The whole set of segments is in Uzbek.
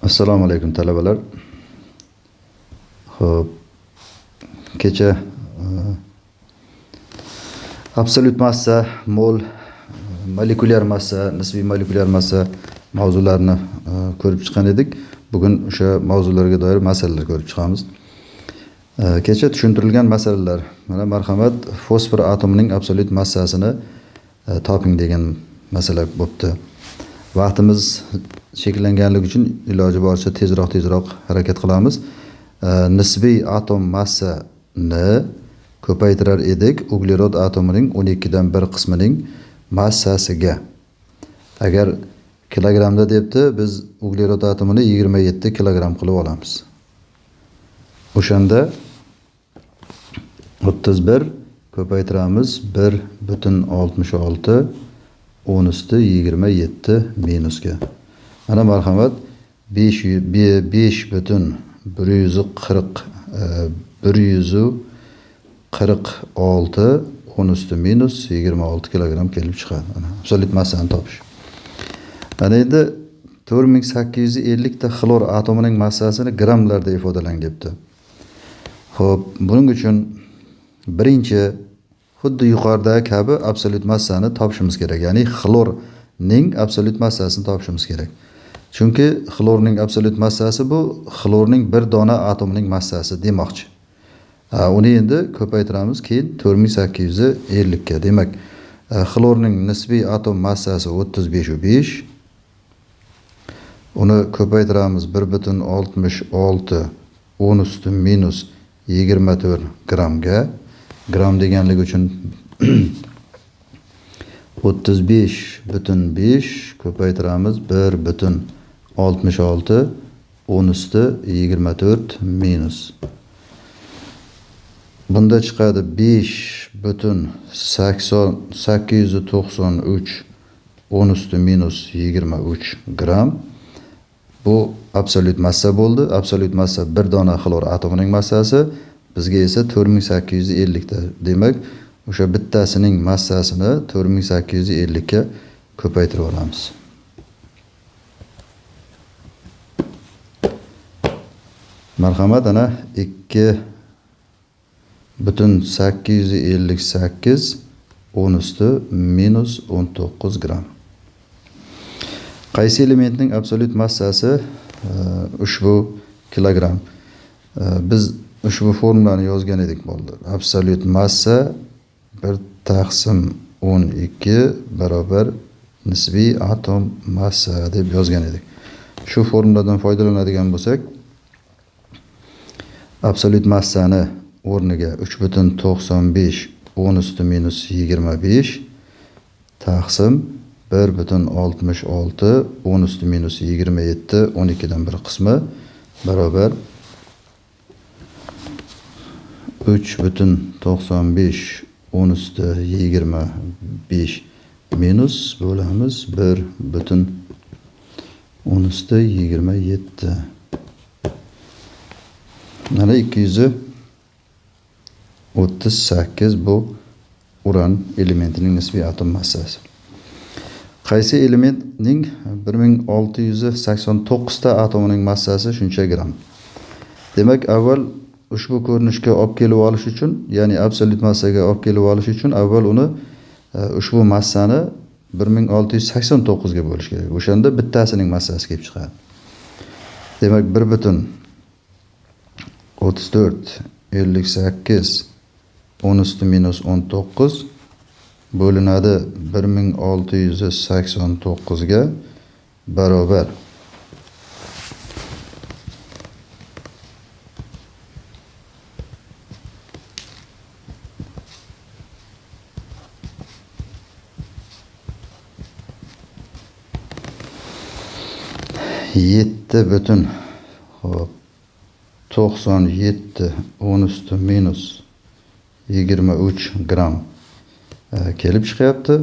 Assalomu alaykum talabalar. Xo'p, kecha absolyut massa, mol, molekulyar massa, nisbiy molekulyar massa mavzularini ko'rib chiqqan edik. Bugun o'sha mavzularga doir masalalar ko'rib chiqamiz. Kecha tushuntirilgan masalalar. Mana marhamat, fosfor atomining absolyut massasini toping degan masala bo'pti. Vaqtimiz cheklanganligi uchun iloji boricha tezroq harakat qilamiz. Nisbiy atom massani ko'paytirar edik uglerod atomining 12 dan 1 qismining massasiga. Agar kilogramda debdi, biz uglerod atomini 27 kilogram qilib olamiz. O'shanda 31 ko'paytiramiz 1,66 10 usti 27 minusga. Mana marhamat 5,140 146 10 usti minus 26 kilogram kelib chiqadi. Mana absolyut massani topish. Ana endi 4850 ta xlor atomining massasini gramlarda ifodalang debdi. Xo'p, buning uchun birinchi xuddi yuqoridagi kabi absolyut massani topishimiz kerak. Ya'ni xlorning absolyut massasini topishimiz kerak. Chunki xlorning absolyut massasi bu xlorning bir dona atomining massasi demoqchi. Uni endi ko'paytiramiz keyin 4850 ga. Demak, xlorning nisbiy atom massasi 35,5. Uni ko'paytiramiz 1,66 10 usti minus 24 gramga. Gram deganligi uchun 35,5 ko'paytiramiz 1,66 10 usti 24 minus. Bunda chiqadi 5,893 10 usti minus 23 gram. Bu absolyut massa bo'ldi. Absolyut massa bir dona xlor atomining massasi, bizga esa 4850 ta. Demak, o'sha bittasining massasini 4850 ga ko'paytirib olamiz. Marhamat, ana 2,858 10 usti minus 19 gram. Qaysi elementning absolyut massasi ushbu kilogram? Biz ushbu formulani yozgan edik bo'ldi. Absolyut massa 1 taqsim 12 barobar nisbiy atom massa deb yozgan edik. Shu formuladan foydalanadigan bo'lsak, absolyut massani o'rniga 3,95 10 usti minus 25 taqsim 1,66 10 usti minus 27 12 dan 1 qismi barobar 3,95 10 usti 25 minus bo'lamiz 1,10 usti 27. Mana 238 bu uran elementining nisbiy atom massasi. Qaysi elementning 1689 ta atomining massasi shuncha gram? Demak, avval ushbu ko'rinishga olib kelib olish uchun, ya'ni absolyut massaga olib kelib olish uchun avval uni ushbu massani 1689 ga bo'lish kerak. O'shanda bittasining massasi kelib chiqadi. Demak, 1,3458 10 usti minus 19 bo'linadi 1689 ga barobar 7,97 10 usti minus 23 gram kelib chiqyapti.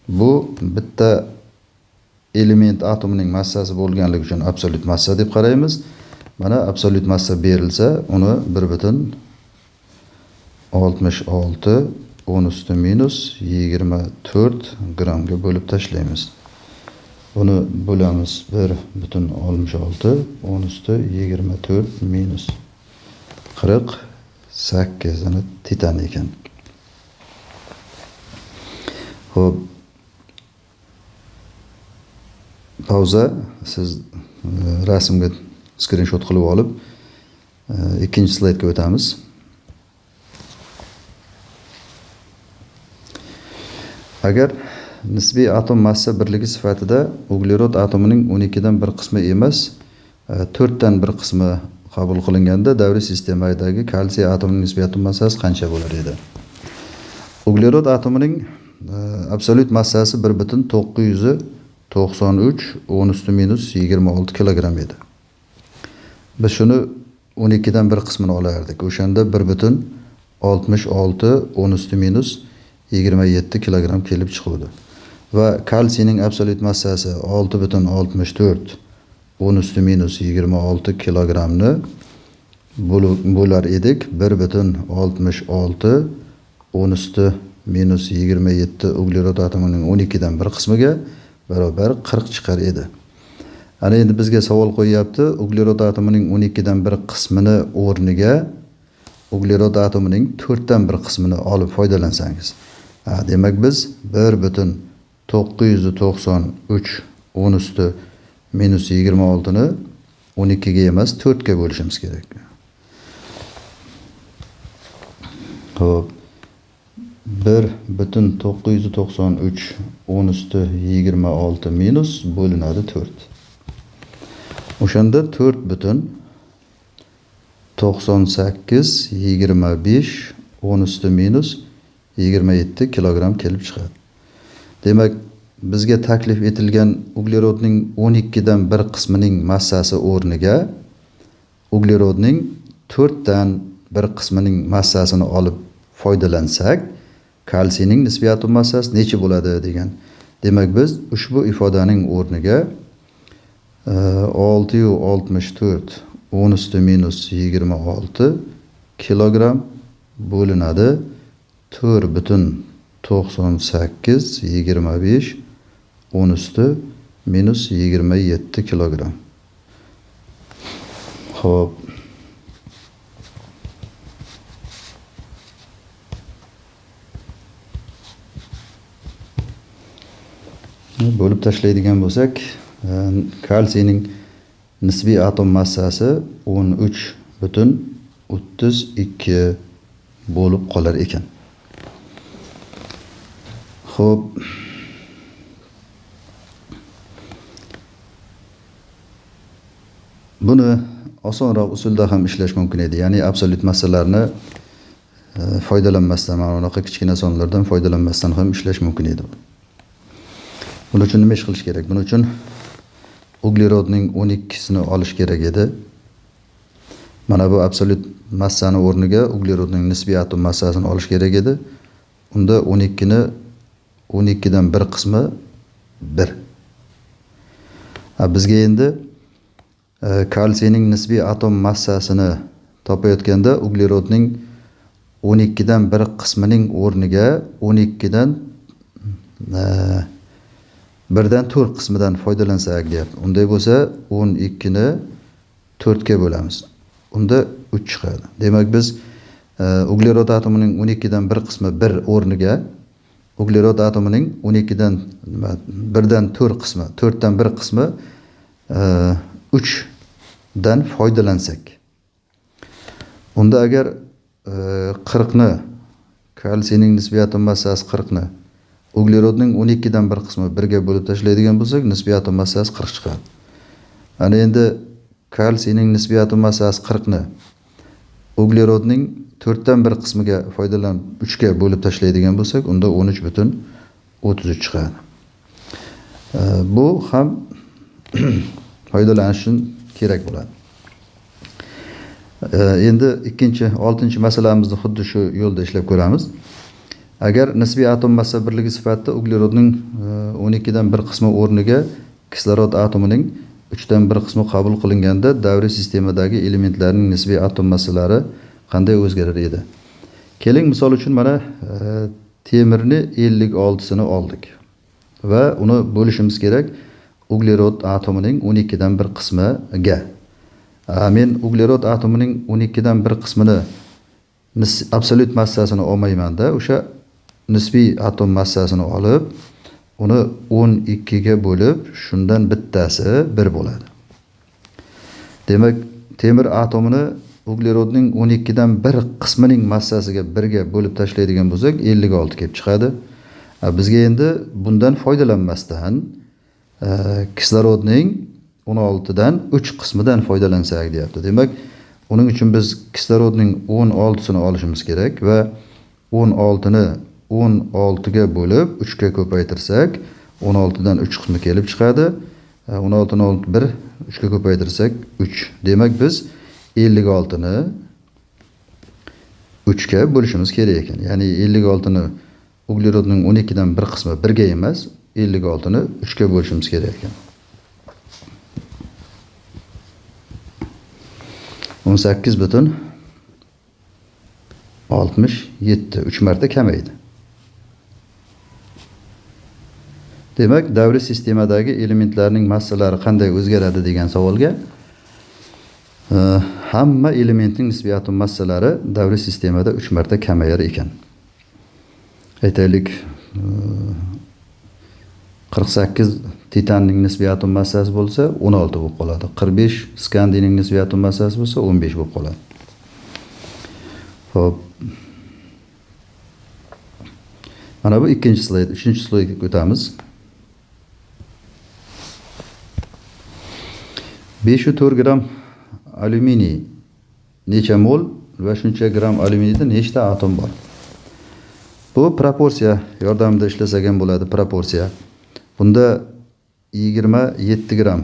Bu bitta element atomining massasi bo'lganligi uchun absolyut massa deb qaraymiz. Mana absolyut massa berilsa, uni 1,66 10 usti minus 24 gramga bo'lib tashlaymiz. Buni bo'lamiz 1,66 10 üstü 24 minus 48 ni titan ekan. Xo'p. Pauza, siz rasmga screenshot qilib olib, ikkinchi slaydga o'tamiz. Agar nisbiy atom massa birligi sifatida uglerod atomining 12 dan 1 qismi emas, 4 dan 1 qismi qabul qilinganda davriy sistemadagi kalsiy atomining nisbiy atom massasi qancha bo'lar edi? Uglerod atomining absolut massasi 1,993 10 üstü minus 26 kilogram edi. Biz shuni 12 dan 1 qismini olardik. O'shanda 1,66 10 üstü minus 27 kilogram kelib chiqadi. Va kalsiyning absolut massasi 6,64 10 üstü minus 26 kilogramni bo'lar edik. 1,66 10 üstü minus 27 uglerod atomining 12 dan 1 qismiga barobar 40 chiqar edi. Ana endi bizga savol qo'yapti, uglerod atomining 12 dan 1 qismini o'rniga uglerod atomining 4 dan 1 qismini olib foydalansangiz. Demak biz 1,993 10 üstü minus 26 ni 12 ga emas 4 ga bo'lishimiz kerak. Xo'p. 1,993 10 üstü 26 minus bo'linadi 4. O'shanda 4,98 25 10 üstü minus 27 kilogram kelib chiqadi. Demak, bizga taklif etilgan uglerodning 12 dan 1 qismining massasi o'rniga uglerodning 4 dan 1 qismining massasini olib foydalansak, kalsiyning nisbiy atom massasi necha bo'ladi degan. Demak, biz ushbu ifodaning o'rniga 664 10 üstü minus 26 kilogram bo'linadi 4,98 25 10 üstü minus 27 kilogram. Xo'p. Bo'lib tashlaydigan bo'lsak, kalsiyning nisbiy atom massasi 13,32 bo'lib qolar ekan. Xo'p. Buni osonroq usulda ham ishlash mumkin edi. Ya'ni absolut massalarni foydalanmasdan, mana bunaqa kichkina sonlardan foydalanmasdan ham ishlash mumkin edi. Buning uchun nima ish qilish kerak? Buning uchun uglerodning 12 sini olish kerak edi. Mana bu absolut massani o'rniga uglerodning nisbiy atom massasini olish kerak edi. Unda 12 ni 12 dan 1 qismi 1. Bizga endi kalsiyning nisbiy atom massasini topayotganda uglerodning 12 dan 1 qismining o'rniga 12 dan 1 dan 4 qismidan foydalansak deyapti. Unday bo'lsa 12 ni 4 ga bo'lamiz. Unda 3 chiqadi. Demak biz uglerod atomining 12 dan 1 qismi 1 o'rniga uglerod atomining 12 dan 1 dan 4 qismi, 4 dan 1 qismi 3 dan foydalansak. Unda agar 40 ni kalsiyning nisbiy atom massasi 40 ni uglerodning 12 dan 1 qismi 1 ga bo'lib tashlaydigan bo'lsak, nisbiy atom massasi 40 chiqadi. Ana endi kalsiyning nisbiy atom massasi 40 ni uglerodning 4 dan 1 qismiga foydalanib 3 ga bo'lib tashlaydigan bo'lsak, unda 13,33 chiqadi. Bu ham foydalanish uchun kerak bo'ladi. Endi ikkinchi, 6-masalamizni xuddi shu yo'lda ishlab ko'ramiz. Agar nisbiy atom massa birligi sifatida uglerodning 12 dan 1 qismi o'rniga kislorod atomining 3 dan 1 qismi qabul qilinganda davriy sistemadagi elementlarning nisbiy atom massalari qanday o'zgarar edi? Keling, misol uchun mana temirni 56 sini oldik va uni bo'lishimiz kerak uglerod atomining 12 dan 1 qismiga. Men uglerod atomining 12 dan 1 qismini absolut massasini olmayman-da, o'sha nisbiy atom massasini olib, uni 12 ga bo'lib, shundan bittasi 1 bo'ladi. Demak, temir atomini uglerodning 12 dan 1 qismining massasiga 1 ga bo'lib tashlaydigan bo'lsak, 56 kelib chiqadi. Bizga endi bundan foydalanmasdan kislorodning 16 dan 3 qismidan foydalansak deyapti. Demak, uning uchun biz kislorodning 16 sini olishimiz kerak va 16 ni 16 ga bo'lib 3 ga ko'paytirsak 16 dan 3 qismi kelib chiqadi. 16 ni 1 3 ga ko'paytirsak 3. Demak, biz 56 ni 3 ga bo'lishimiz kerak ekan. Ya'ni 56 ni uglerodning 12 dan 1 qismi 1 ga emas, 56 ni 3 ga bo'lishimiz kerak ekan. 18,67 3 marta kamaydi. Demak, davriy sistemadagi elementlarning massalari qanday o'zgaradi degan savolga hamma elementning nisbiy atom massalari davriy sistemada 3 marta kamayar ekan. Aytaylik, 48 titanning nisbiy atom massasi bo'lsa 16 bo'lib qoladi. 45 skandiyning nisbiy atom massasi bo'lsa 15 bo'lib qoladi. Xo'p. Mana bu ikkinchi slayd. Uchinchi slaydga o'tamiz. 504 gram alyuminiy necha mol va shuncha gram alyuminiyda nechta atom bor? Bu proporsiya yordamida ishlasak ham bo'ladi, proporsiya. Bunda 27 gram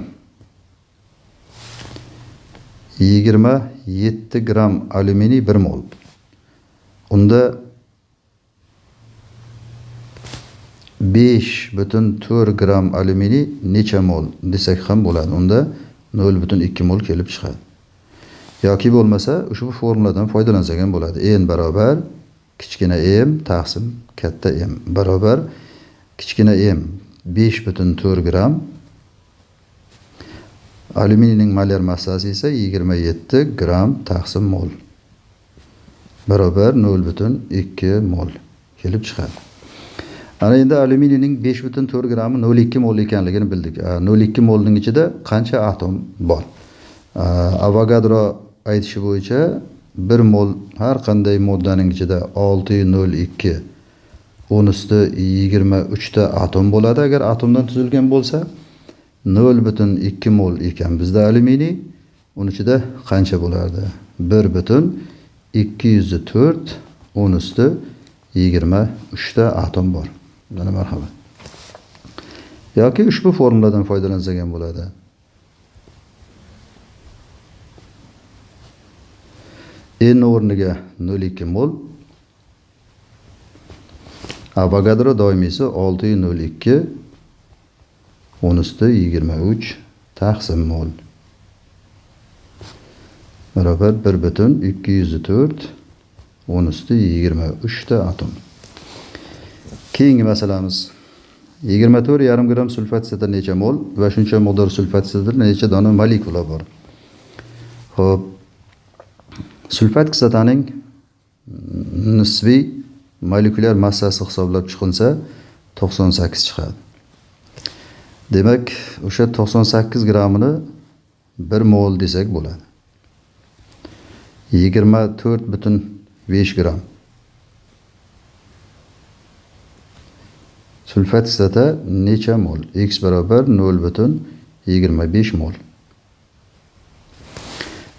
27 gram alyuminiy 1 mol. Unda 5,4 gram alyuminiy necha mol desak ham bo'ladi. Unda 0,2 mol kelib chiqadi. Yoki bo'lmasa, ushbu formuladan foydalansak ham bo'ladi. N barobar kichkina m taqsim katta m barobar kichkina m 5,4 gram. Alyuminiyning molar massasi esa 27 gram taqsim mol barobar 0,2 mol kelib chiqadi. Ana endi alyuminiyning 5,4 grami 0,2 mol ekanligini bildik. 0,2 molning ichida qancha atom bor? Avogadro aytishi bo'yicha 1 mol har qanday moddaning ichida 6,02 10 usti 23 ta atom bo'ladi. Agar atomdan tuzilgan bo'lsa 0,2 mol ekan bizda alyuminiy. Uning ichida qancha bo'lardi? 1,204 10 usti 23 ta atom bor. Mana marhamat. Yoki ushbu formuladan foydalansak ham bo'ladi. N o'rniga 0,2 mol. Avogadro doimiysi 6,02 10 usti 23 taqsim mol barobar 1,204 10 usti 23 ta atom. Keyingi masalamiz 24,5 gram sulfat kislota necha mol va shuncha miqdor sulfat kislotada necha dona molekula bor? Xo'p, sulfat kislotaning nisbiy molekulyar massasi hisoblab chiqilsa 98 chiqadi. Demak, o'sha 98 gramini 1 mol desak bo'ladi. 24,5 gram sulfat kislota necha mol? X barobar 0,25 mol.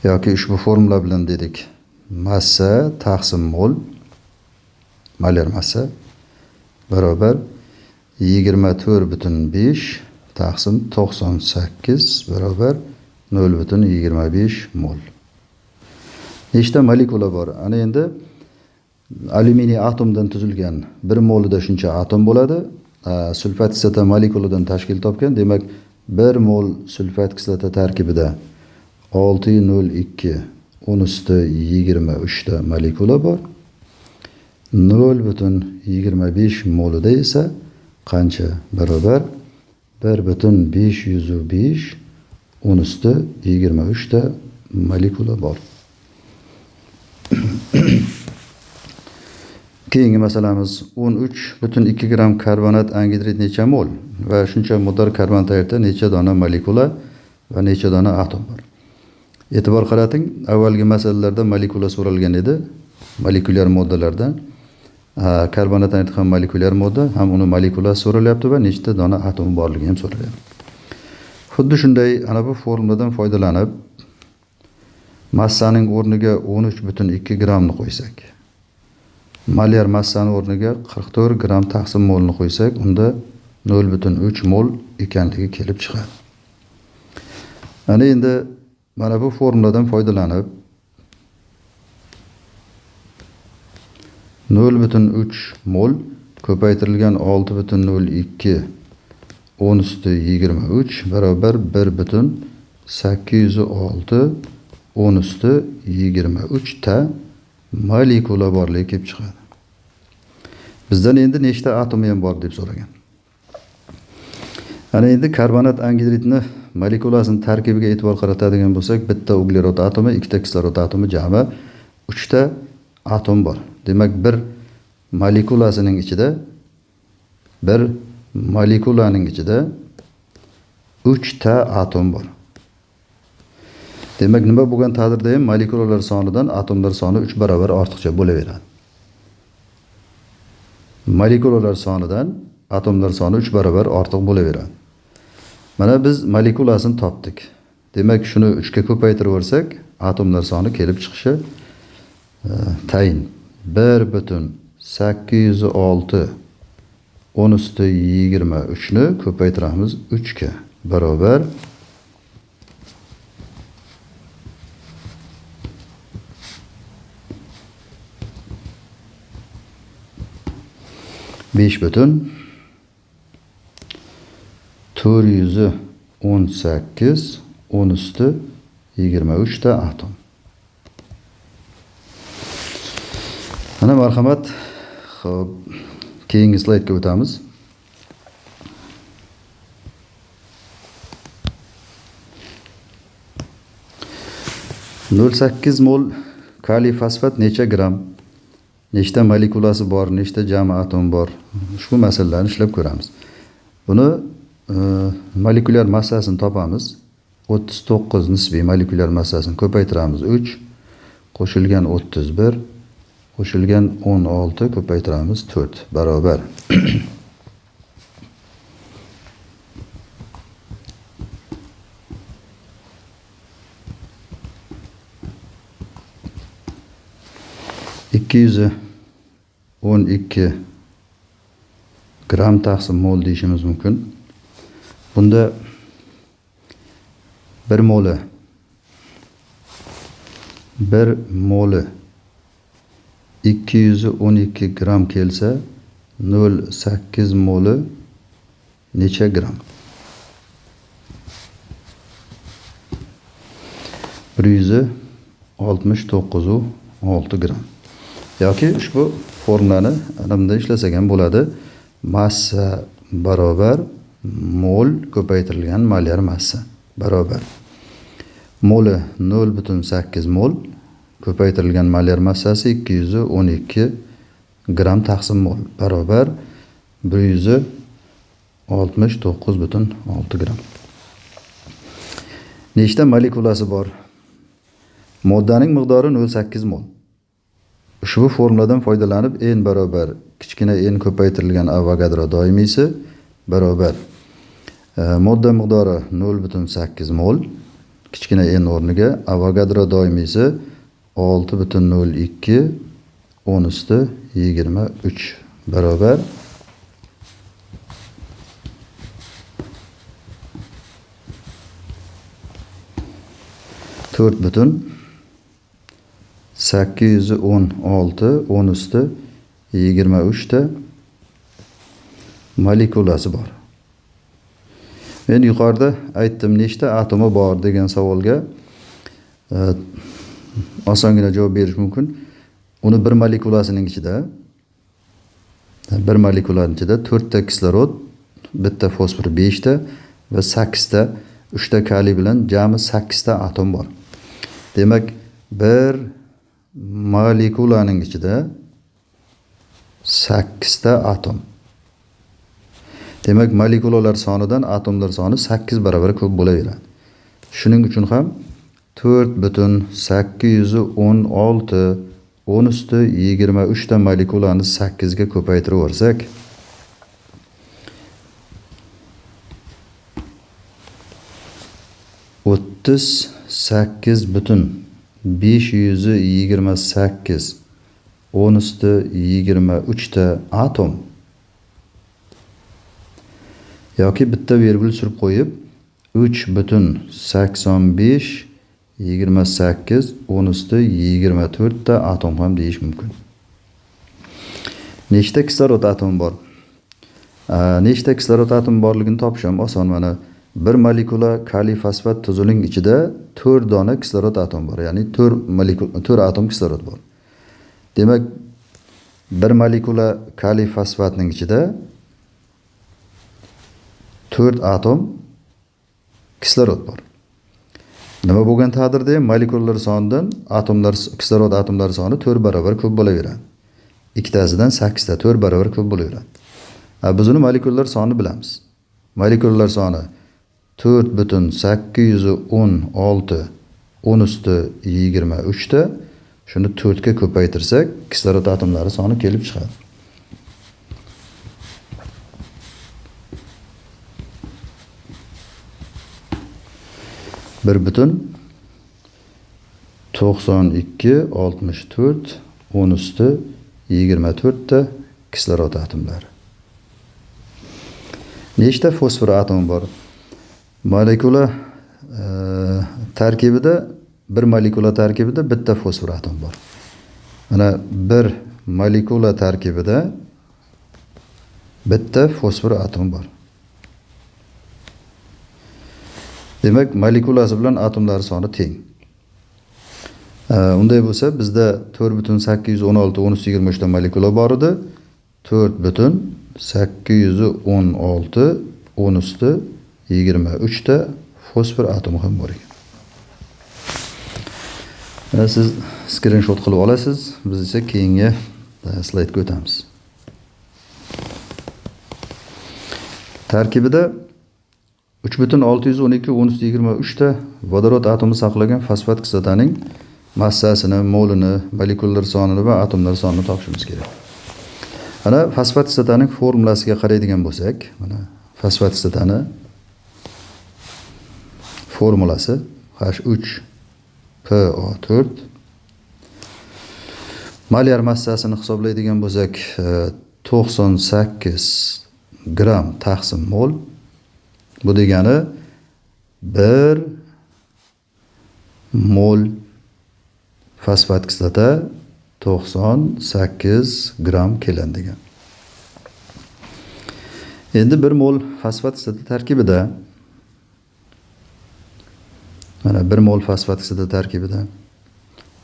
Yoki ushbu formula bilan dedik. Massa taqsim mol, molar massa barobar 24,5 taqsim 98 barobar 0,25 mol. Nechta molekula bor? Ana endi alyuminiy atomdan tuzilgan 1 molida shuncha atom bo'ladi. Sulfat kislota molekuladan tashkil topgan. Demak, 1 mol sulfat kislota tarkibida 6,02 10 usti 23 ta molekula bor. 0,25 molida esa qancha? Barobar 1,505 10 üstü 23 ta molekula bor. Keyingi masalamiz 13,2 gram karbonat angidrid necha mol va shuncha miqdor karbonat ayirda necha dona molekula va necha dona atom bor. E'tibor qarating, avvalgi masalalarda molekula so'ralgan edi. Molekulyar moddalardan karbonat ayirda ham molekulyar modda, ham uni molekulasi so'ralyapti va nechta dona atom borligi ham so'ralyapti. Xuddi shunday ana bu formuladan foydalanib massaning o'rniga 13,2 gramni qo'ysak, molyar massani o'rniga 44 gram taqsim molni qo'ysak, unda 0,3 mol ekanligi kelib chiqadi. Ana endi mana bu formuladan foydalanib 0,3 mol ko'paytirilgan 6,02 10 üstü 23 barobar 1,806 10 üstü 23 ta molekula borligi kelib chiqadi. Bizdan endi nechta atomi ham bor deb so'ragan. Ana endi karbonat angidridni molekulasini tarkibiga e'tibor qaratadigan bo'lsak, bitta uglerod atomi, ikkita kislorod atomi, jami 3 ta atom bor. Demak, bir molekulasining ichida 3 ta atom bor. Demak, nima bo'lgan taqdirda ham molekulalar sonidan atomlar soni 3 barobar ortiqcha bo'laveradi. Molekulalar sonidan atomlar soni 3 barobar ortiq bo'laveradi. Mana biz molekulasini topdik. Demak, shuni 3 ga ko'paytiraversak, atomlar soni kelib chiqishi tayin. 1,806 10 üstü 23 ni ko'paytiramiz 3 ga barobar 5,418 10 üstü 23 ta atom. Ana marhamat, xo'p, keyingi slaydga o'tamiz. (0,8 mol kaliy fosfat necha gram, nechta molekulasi bor, nechta jami atom bor? Ushbu masalalarni ishlab ko'ramiz. Buni molekulyar massasini topamiz. 39 nisbiy molekulyar massasini ko'paytiramiz 3, qo'shilgan 31, qo'shilgan 16 ko'paytiramiz 4 barobar 212 gram taqsim mol deyishimiz mumkin. Bunda 1 moli 212 gram kelsa, 0,8 moli necha gram? 169,6 gram. Yoki ushbu formulani ana bunday ishlasak ham bo'ladi. Massa barobar mol ko'paytirilgan molyar massa barobar. Moli 0,8 mol ko'paytirilgan molyar massasi 212 gram taqsim mol barobar 169,6 gram. Nechta molekulasi bor? Moddaning miqdori 0,8 mol. Ushbu formuladan foydalanib n barobar kichkina n ko'paytirilgan Avogadro doimiysi barobar modda miqdori 0,8 mol, kichkina n o'rniga Avogadro doimiysi 6,02 10 üstü 23 barobar 4,816 10 üstü 23 ta molekulasi bor. Men yuqorida aytdim, nechta atomi bor degan savolga osongina javob berish mumkin. Uni bir molekulasining ichida 4 ta kislorod bitta fosfor 5 ta va 8 ta, 3 ta kaliy bilan jami 8 ta atom bor. Demak, bir molekulaning ichida 8 ta atom. Demak, molekulalar sonidan atomlar soni 8 barobar ko'p bo'laveradi. Shuning uchun ham 4,816 10 üstü 23 ta molekulani 8 ga ko'paytirib yuborsak, o'ttiz sakkiz butun 528 10 üstü 23 ta atom yoki bitta virgül surib qo'yib 3,85 28 10 üstü 24 ta atom ham deyish mumkin. Nechta kislorod atomi bor? Nechta kislorod atomi borligini topish ham oson. Mana bir molekula kaliy fosfat tuzuning ichida 4 dona kislorod atomi bor. Ya'ni 4 atom kislorod bor. Demak, bir molekula kaliy fosfatning ichida 4 atom kislorod bor. Nima bo'lgan taqdirda ham molekulalar sonidan kislorod atomlari soni 4 barobar ko'p bo'laveradi. Ikkitasidan 8 ta 4 barobar ko'p bo'laveradi. Biz uni molekulalar sonini bilamiz. Molekulalar soni 4,816 10 üstü 23 ta. Shuni 4 ga ko'paytirsak, kislorod atomlari soni kelib chiqadi. Bir bütün 92,64 10 üstü 24 ta kislorod atomlari. Nechta fosfor atomi bor? Molekula tarkibida bitta fosfor atom bor. Mana bir molekula tarkibida bitta fosfor atom bor. Demak, molekulasi bilan atomlar soni teng. Unday bo'lsa, bizda 4,816 10 üstü 23 ta molekula bor edi. 4,816 10 üstü 23 ta fosfor atomi ham bor ekan. Siz screenshot qilib olasiz, biz esa keyingi slaydga o'tamiz. Tarkibida 3,612 10 üstü 23 ta vodorod atomi saqlagan fosfat kislotaning massasini, molini, molekulalar sonini va atomlar sonini topishimiz kerak. Mana fosfat kislotaning formulasiga qaraydigan bo'lsak, mana fosfat kislotani formulasi H3PO4. Molyar massasini hisoblaydigan bo'lsak, 98 gram taqsim mol. Bu degani 1 mol fosfat kislota 98 gram keladi degan. Endi 1 mol fosfat kislota tarkibida mana 1 mol fosfat kislota tarkibida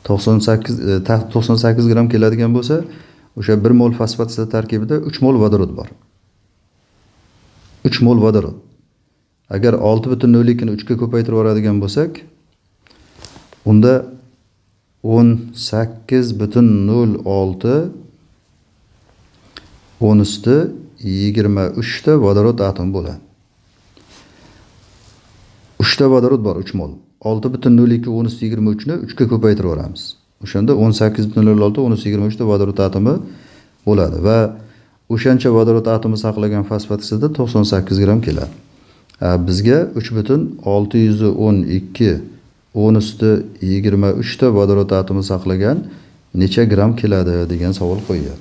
98 gram keladigan bo'lsa, o'sha 1 mol fosfat kislota tarkibida 3 mol vodorod bor. 3 mol vodorod. Agar 6,02 ni 3 ga ko'paytirib yuboradigan bo'lsak, unda 18,06 10 üstü 23 ta vodorod atom bo'ladi. 3 ta vodorod bor, 3 mol. 6,02 10 üstü 23 ni 3 ga ko'paytirib yuboramiz. O'shanda 18,06 10 üstü 23 ta vodorod atomi bo'ladi va o'shancha vodorod atomi saqlagan fosfat kislota 98 gram keladi. Bizga 3,612 10 üstü 23 ta vodorod atomi saqlagan necha gram keladi degan savol qo'yiladi.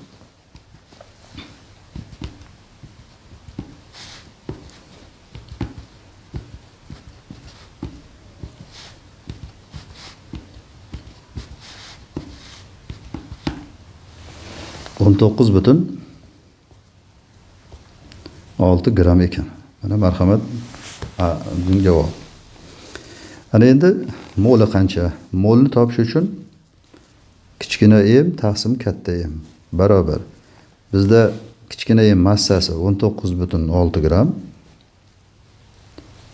On 19,6 gram ekan. Mana marhamat, bunga javob. Ana endi moli qancha? Molni topish uchun kichkina m taqsim katta m barobar. Bizda kichkina yen massasi 19,6 gram.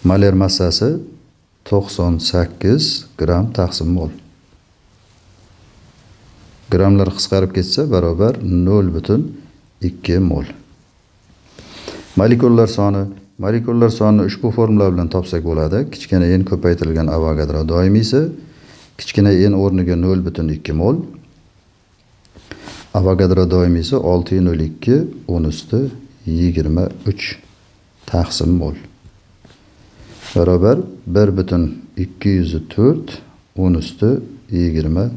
Molar massasi 98 gram taqsim mol. Gramlar qisqarib ketsa barobar 0,2 mol. Molekular sonini ushbu formula bilan topsak bo'ladi. Kichkina n ko'paytirilgan Avogadro doimiysi kichkina n o'rniga 0,2 mol. Avogadro doimiysi 602 10⁻23 taqsim mol. Barobar 1,204 10⁻23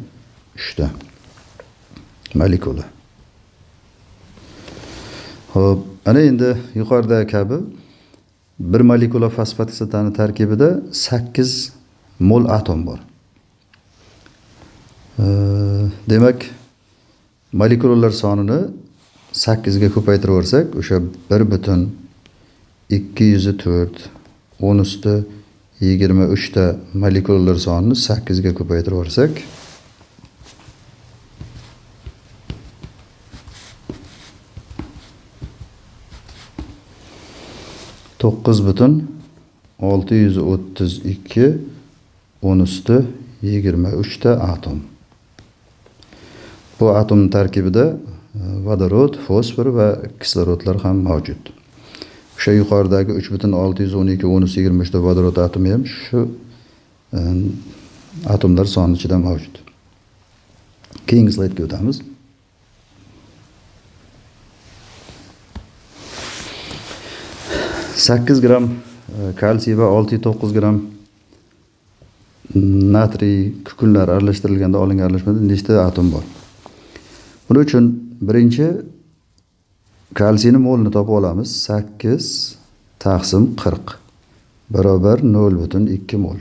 ta molekula. Xo'p, ana endi yuqoridagi kabi bir molekula fosfat kislotani tarkibida 8 mol atom bor. Demak, molekulalar sonini 8 ga ko'paytiraversak, o'sha 1,204 10⁻23 ta molekulalar sonini 8 ga ko'paytiraversak, 9,632 10⁻23 ta atom. Bu atom tarkibida vodorod, fosfor va kislorodlar ham mavjud. O'sha yuqoridagi 3,612 10⁻23 ta vodorod atomi ham shu atomlar soni ichida mavjud. Keyingi slaydga o'tamiz. 8 gram kalsiy va 6,9 gram natriy kukunlar aralashtirilganda olingan aralashmada nechta atom bor? Buning uchun birinchi kalsiyni molini topib olamiz. 8 taqsim 40 barobar 0,2 mol.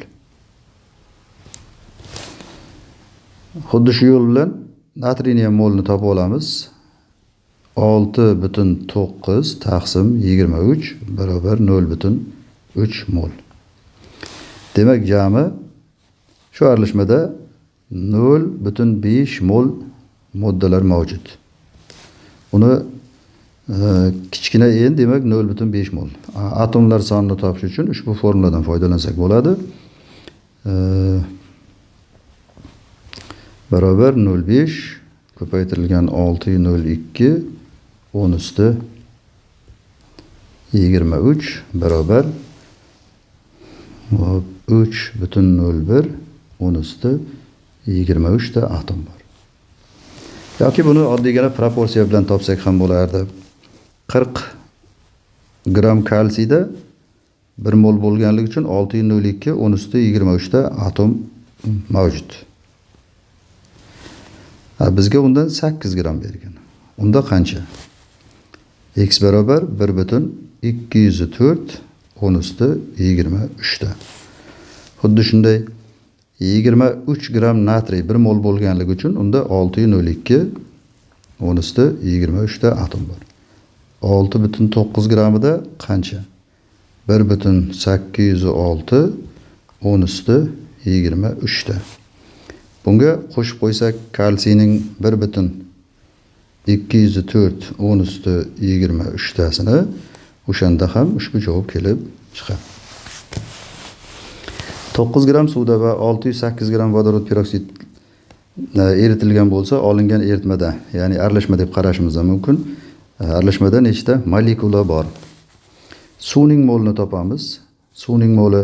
Xuddi shu yo'l bilan natriyni ham molini topib olamiz. 6,9 taqsim 23 barobar 0,3 mol. Demak, jami shu aralashmada 0,5 mol moddalar mavjud. Uni kichkina n demak 0,5 mol. Atomlar sonini topish uchun ushbu formuladan foydalansak bo'ladi. Barobar 0,5 ko'paytirilgan 602 10⁻23 barobar 3,01 10⁻23 ta atom bor. Yoki buni oddiygina proporsiya bilan topsak ham bo'lardi. 40 gram kalsiyda 1 mol bo'lganligi uchun 602 10⁻23 ta atom mavjud. Bizga undan 8 gram bergan. Unda qancha? X barobar 1,204 10⁻23 ta. Xuddi shunday 23 gram natriy 1 mol bo'lganligi uchun unda 602 10⁻23 ta atom bor. 6,9 gramida qancha? 1,806 10⁻23 ta. Bunga qo'shib qo'ysak kalsiyning 1,204 10⁻23 tasini, o'shanda ham ushbu javob kelib chiqadi. 9 gram suvda va 608 gram vodorod peroksid eritilgan bo'lsa, olingan eritmada, ya'ni aralashma deb qarashimiz mumkin. Aralashmada nechta molekula bor? Suvning molini topamiz. Suvning moli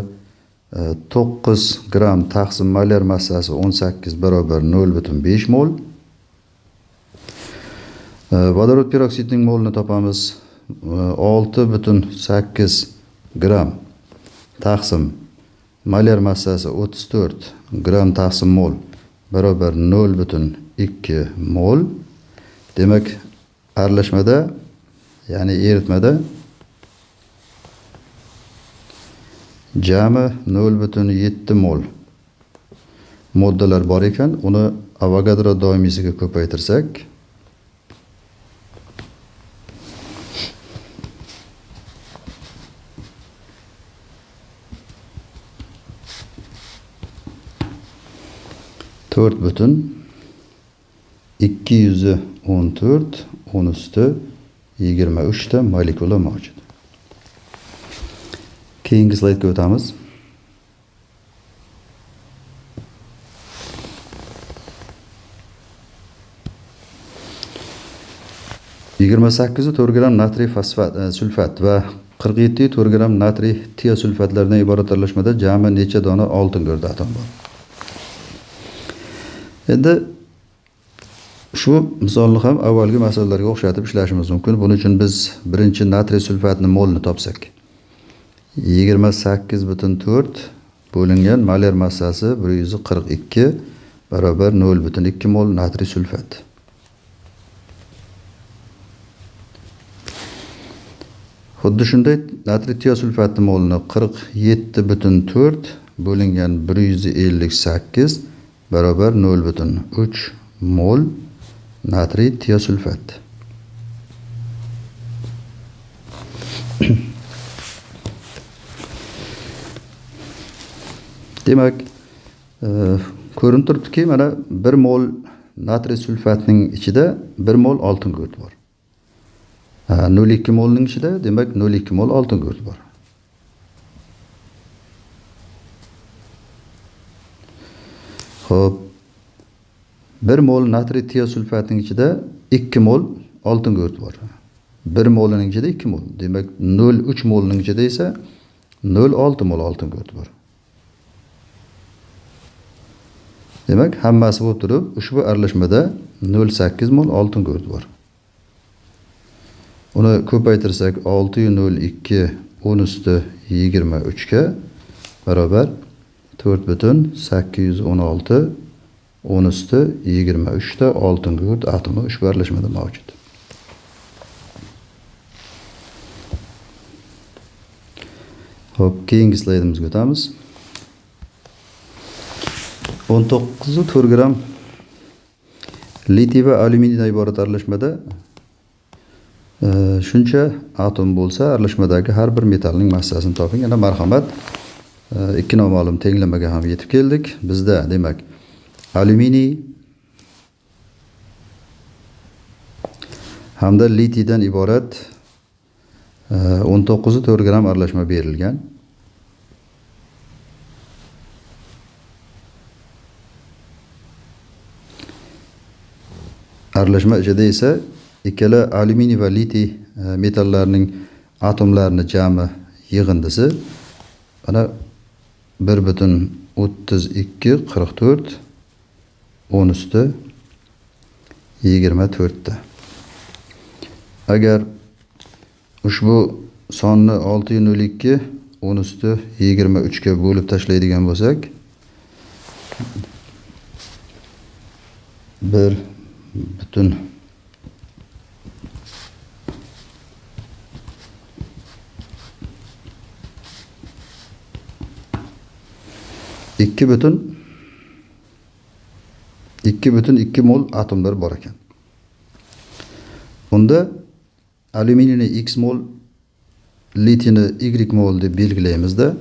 9 gram taqsim molar massasi 18 barobar 0,5 mol. Vodorod peroksidning molini topamiz. 6,8 gram taqsim molar massasi 34 gram taqsim mol barobar 0,2 mol. Demak, aralashmada, ya'ni eritmada jami 0,7 mol moddalar bor ekan, uni Avogadro doimiysiga ko'paytirsak, to'rt butun 214 10 23 ta molekula mavjud. Keyingi slaydga o'tamiz. Yigirma 4 gram natriy fosfat sulfat va 47 gram natriy tiosulfatlardan iborat aralashmada jami necha dona oltin go'rda atom bor? Endi shu misolni ham avvalgi masalalarga o'xshatib ishlashimiz mumkin. Buning uchun biz birinchi natriy sulfatni molni topsak, 28,4 bo'lingan molar massasi 142 barobar 0,2 mol natriy sulfat. Xuddi shunday natriy tiosulfatni molni 47,4 bo'lingan 158 barobar 0,3 mol natriy tiosulfat. Demak, ko'rinib turibdiki, mana 1 mol natriy sulfatning ichida 1 mol oltin go'rdi bor. 0,2 molning ichida, demak 0,2 mol oltin go'rdi bor. Xo'p, 1 mol natriy tiosulfatning ichida 2 mol oltin go'rdi bor. 1 molining ichida 2 mol. Demak 0,3 molning ichida esa 0,6 mol oltin go'rdi bor. Demak, hammasi bo'lib turib, ushbu aralashmada 0,8 mol oltin go'rdi bor. Uni ko'paytirsak 6,02 10 üstü 23 ga barobar 4,816 10 üstü 23 ta oltin go'rd atomi ushbu aralashmada mavjud. Hop, keyingi slaydimizga o'tamiz. 19,4 gram litiy va alyuminiydan iborat aralashmada shuncha atom bo'lsa, aralashmadagi har bir metalning massasini toping. Yana marhamat, ikki noma'lum tenglamaga ham yetib keldik. Bizda demak alyuminiy hamda litiydan iborat 19,4 gram aralashma berilgan. Aralashma ichida esa ikkala alyuminiy va litiy metallarining atomlarini jami yig'indisi mana 1,32 44 10 üstü 24 ta. Agar ushbu sonni 6,02 10 üstü 23 ga bo'lib tashlaydigan bo'lsak, 2,2 mol atomlar bor ekan. Unda alyuminiyni x mol, litiyni y mol deb belgilaymizda,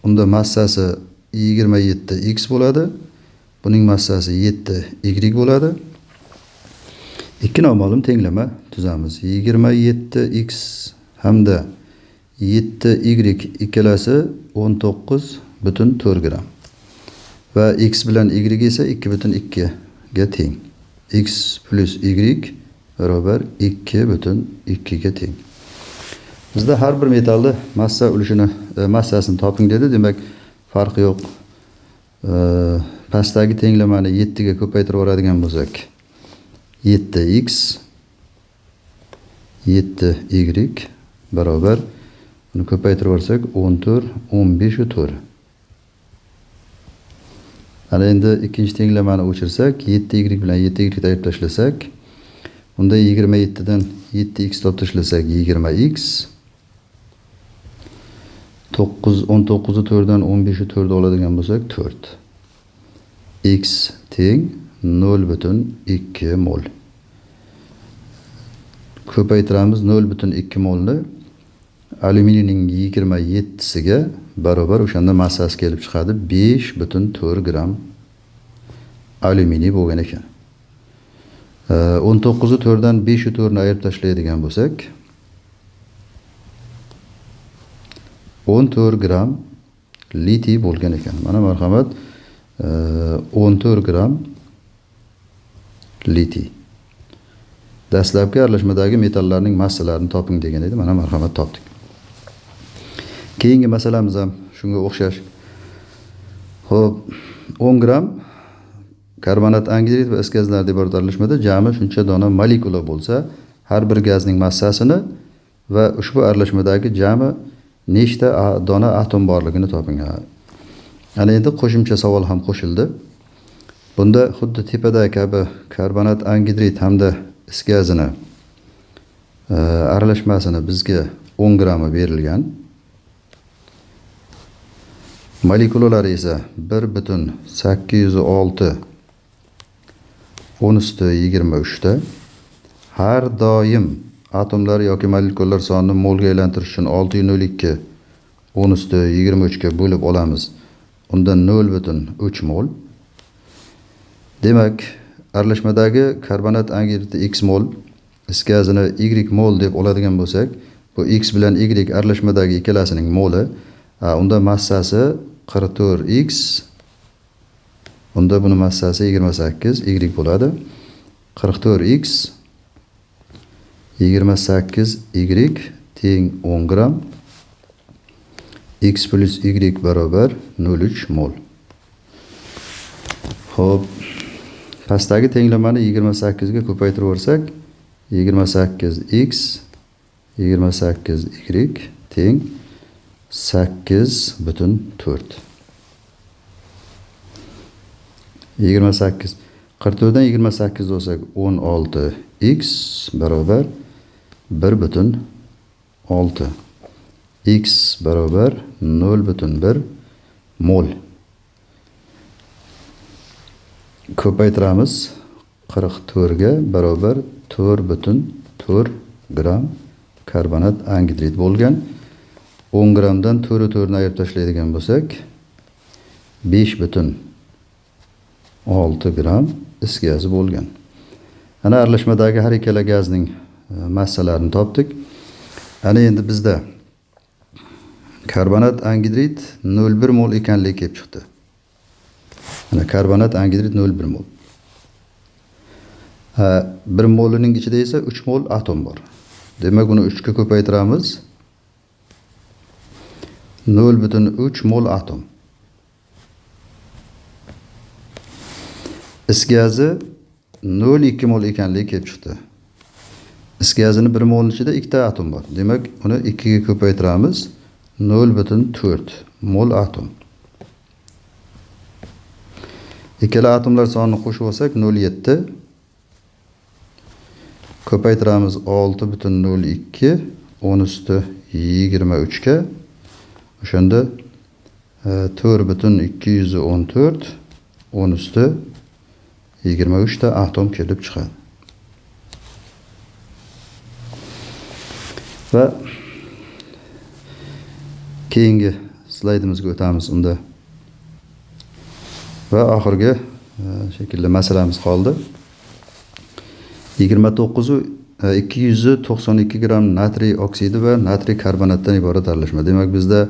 unda massasi 27 x bo'ladi. Buning massasi 7 y bo'ladi. Ikki noma'lum tenglama tuzamiz. 27 x hamda 7 y ikkalasi 19,4 gram. Va x bilan y esa 2,2 ga teng. X plus y barobar 2,2 ga teng. Bizda har bir metalli massa ulushini massasini toping dedi. Demak, farqi yo'q. Pastdagi tenglamani 7 ga ko'paytirib yuboradigan bo'lsak, 7x 7y barobar buni ko'paytirib yuborsak 14 15 va 4. Ana endi ikkinchi tenglamani o'chirsak, 7y bilan 7y ayirib tashlasak, unda 27 dan 7x olib tashlasak 20x, 19 dan 15 4 oladigan bo'lsak 4. X teng 0,2 mol. Ko'paytiramiz 0,2 molni alyuminiyning 27siga barobar, o'shanda massasi kelib chiqadi 5,4 gram alyuminiy bo'lgan ekan. 19'u 4'dan 5'i 4'ni ayirib tashlaydigan bo'lsak, 14 gram litiy bo'lgan ekan. Mana marhamat, 14 gram litiy. Dastlabki aralashmadagi metallarning massalarini toping degan edi. Mana marhamat, topdik. Keyingi masalamiz ham shunga o'xshash. Xo'p, 10 gram karbonat angidrid va is gazlarida iborat aralashmada jami shuncha dona molekula bo'lsa, har bir gazning massasini va ushbu aralashmadagi jami nechta dona atom borligini toping. Ana endi qo'shimcha savol ham qo'shildi. Bunda xuddi tepadagi kabi karbonat angidrid hamda is gazini aralashmasini bizga 10 grammi berilgan. Molekulalari esa 1,806 10 üstü 23 ta. Har doim atomlar yoki molekulalar sonini molga aylantirish uchun 602 10 üstü 23 ga bo'lib olamiz. Unda 0,3 mol. Demak, aralashmadagi karbonat angidrid x mol, is gazini y mol deb oladigan bo'lsak, bu x bilan y aralashmadagi ikkalasining moli, unda massasi 44x, unda buni massasi 28 y bo'ladi. 44x 28 y teng 10 gram. X plus y barobar 0,3 mol. Xo'p, pastdagi tenglamani 28 ga ko'paytirib o'rsak, 28x 28 y teng 8,4. 28. 44 dan 28 olsak 16x barobar 1,6. X barobar 0,1 mol. Ko'paytiramiz. 44 ga barobar 4,4 gram karbonat angidrid bo'lgan. 10 gramdan 4'ni ayirib tashlaydigan bo'lsak, 5,6 gram is gazi bo'lgan. Ana aralashmadagi har ikkala gazning massalarini topdik. Ana endi bizda karbonat angidrid 0,1 mol ekanligi kelib chiqdi. Mana karbonat angidrid 0,1 mol. 1 molining ichida esa 3 mol atom bor. Demak, uni 3 ga ko'paytiramiz. 0,3 mol atom. Is gazi 0,2 mol ekanligi kelib chiqdi. Is gazining 1 molning ichida 2 ta atom bor. Demak, uni 2 ga ko'paytiramiz. 0,4 mol atom. Ikkala atomlar sonini qo'shib olsak 0,7. Ko'paytiramiz 6,02 10 üstü 23 ga. O'shanda 4,214 10 üstü 23 ta atom kelib chiqadi. Va keyingi slaydimizga o'tamiz unda. Va oxirgi shekilli masalamiz qoldi. 292 gram natriy oksidi va natriy karbonatdan iborat aralashma. Demak, bizda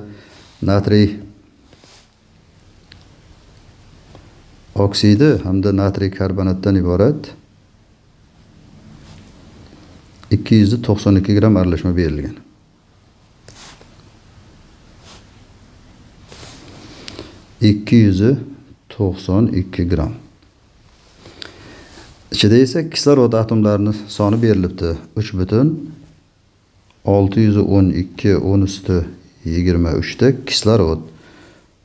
natriy oksidi hamda natriy karbonatdan iborat 292 gram aralashma berilgan. 292 gram. İchida esa kislorod atomlarining soni berilibdi. 3,612 10 üstü 23 ta kislorod.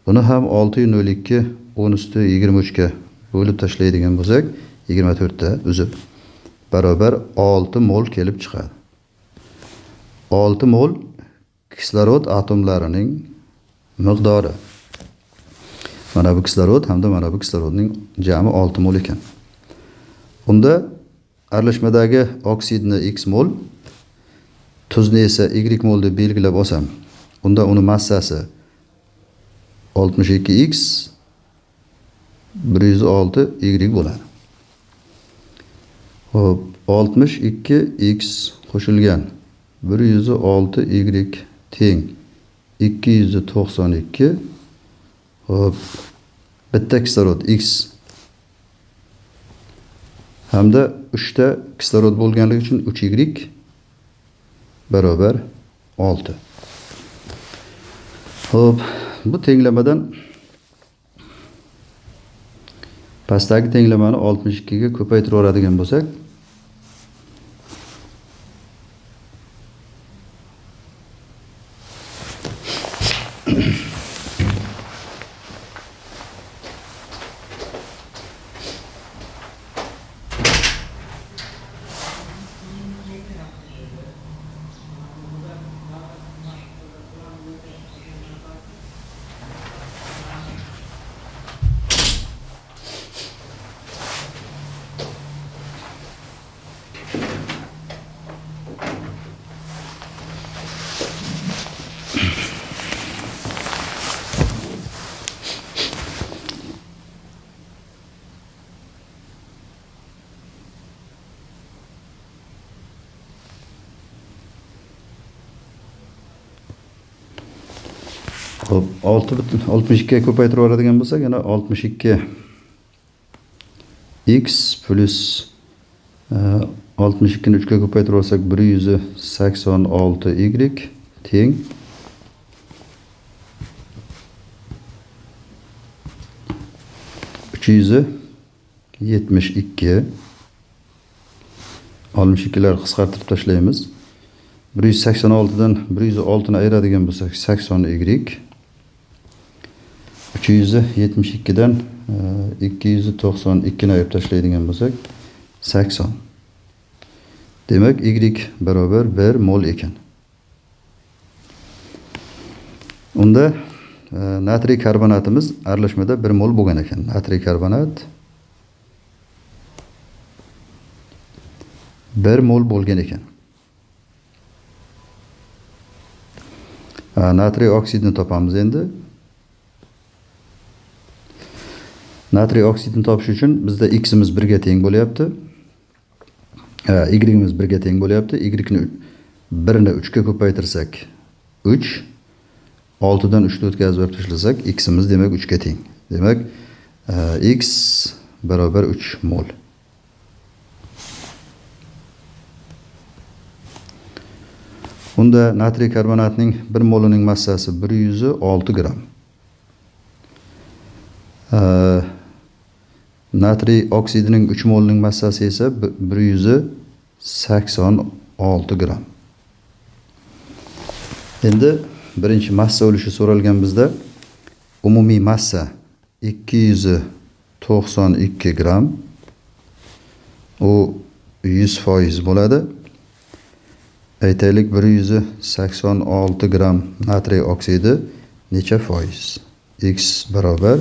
Buni ham 602 10 üstü 23 ga bo'lib tashlaydigan bo'lsak, 24 ta uzib barobar 6 mol kelib chiqadi. 6 mol kislorod atomlarining miqdori. Mana bu kislorod hamda mana bu kislorodning jami 6 mol ekan. Unda aralashmadagi oksidni x mol, tuzni esa y mol deb belgilab olsam, unda uni massasi 62x 106 y bo'ladi. Hop, 62 x qo'shilgan 106 y teng 292. Hop, bitta kislorod x hamda 3 ta kislorod bo'lganligi uchun 3y barobar 6. Hop, bu tenglamadan pastdagi tenglamani 62 ga ko'paytirib yuboradigan bo'lsak, hop 62 ga ko'paytirib yuboradigan bo'lsak, yana 62 x plus 62 ni 3 ga ko'paytirib olsak 186 y teng 372. 62 lar qisqartirib tashlaymiz. 186 dan 106 ni ayiradigan bo'lsak 80 y. 372 dan 292 ni ayirib tashlaydigan bo'lsak 80. Demak, y barobar 1 mol ekan. Unda natriy karbonatimiz aralashmada 1 mol bo'lgan ekan. Natriy karbonat 1 mol bo'lgan ekan. Natriy oksidini topamiz endi. Natriy oksidini topish uchun bizda x imiz 1 ga teng bo'lyapti. Y imiz 1 ga teng bo'lyapti. Y ni 1 ni 3 ga ko'paytirsak 3, 6 dan 3 ni o'tkazib tashlasak x imiz demak 3 ga teng. Demak, x barobar 3 mol. Unda natriy karbonatning 1 molining massasi 106 gram. Natriy oksidining 3 molining massasi esa 186 gram. Endi birinchi massa ulushi so'ralgan bizda. Umumiy massa 292 gram. U 100% bo'ladi. Aytaylik 186 gram natriy oksidi necha foiz? X barobar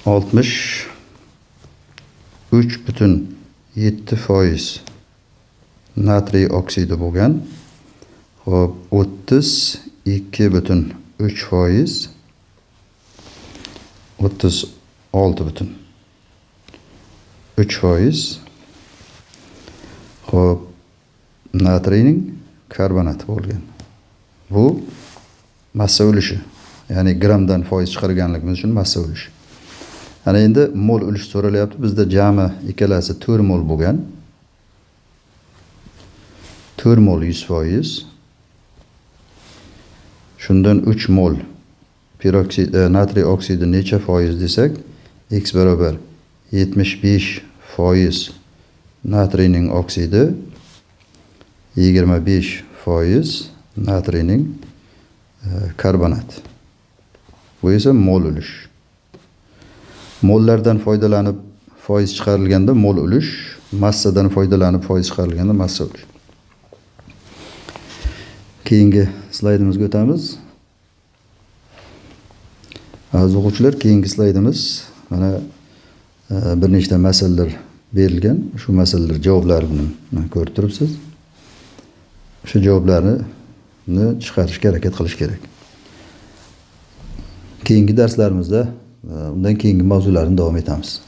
63,7% natriy oksidi bo'lgan. Xo'p, 32,3%, 36,3%. Xo'p, natriyning karbonati bo'lgan. Bu massa ulushi, ya'ni gramdan foiz chiqarganligimiz uchun massa ulushi. Ana endi mol ulush so'ralyapti. Bizda jami ikkalasi 4 mol bo'lgan. 4 mol 100%. Shundan 3 mol peroksid natriy oksidi necha foiz desak, x barobar 75% natriyning oksidi, 25% natriyning karbonati. Bu esa mol ulush. Mollardan foydalanib foiz chiqarilganda mol ulush, massadan foydalanib foiz chiqarilganda massa ulush. Keyingi slaydimizga o'tamiz. Aziz o'quvchilar, keyingi slaydimiz mana bir nechta masalalar berilgan. Shu masalalar javoblarini ko'rib turibsiz. Shu javoblarni chiqarishga harakat qilish kerak. Keyingi darslarimizda undan keyingi mavzularni davom etamiz.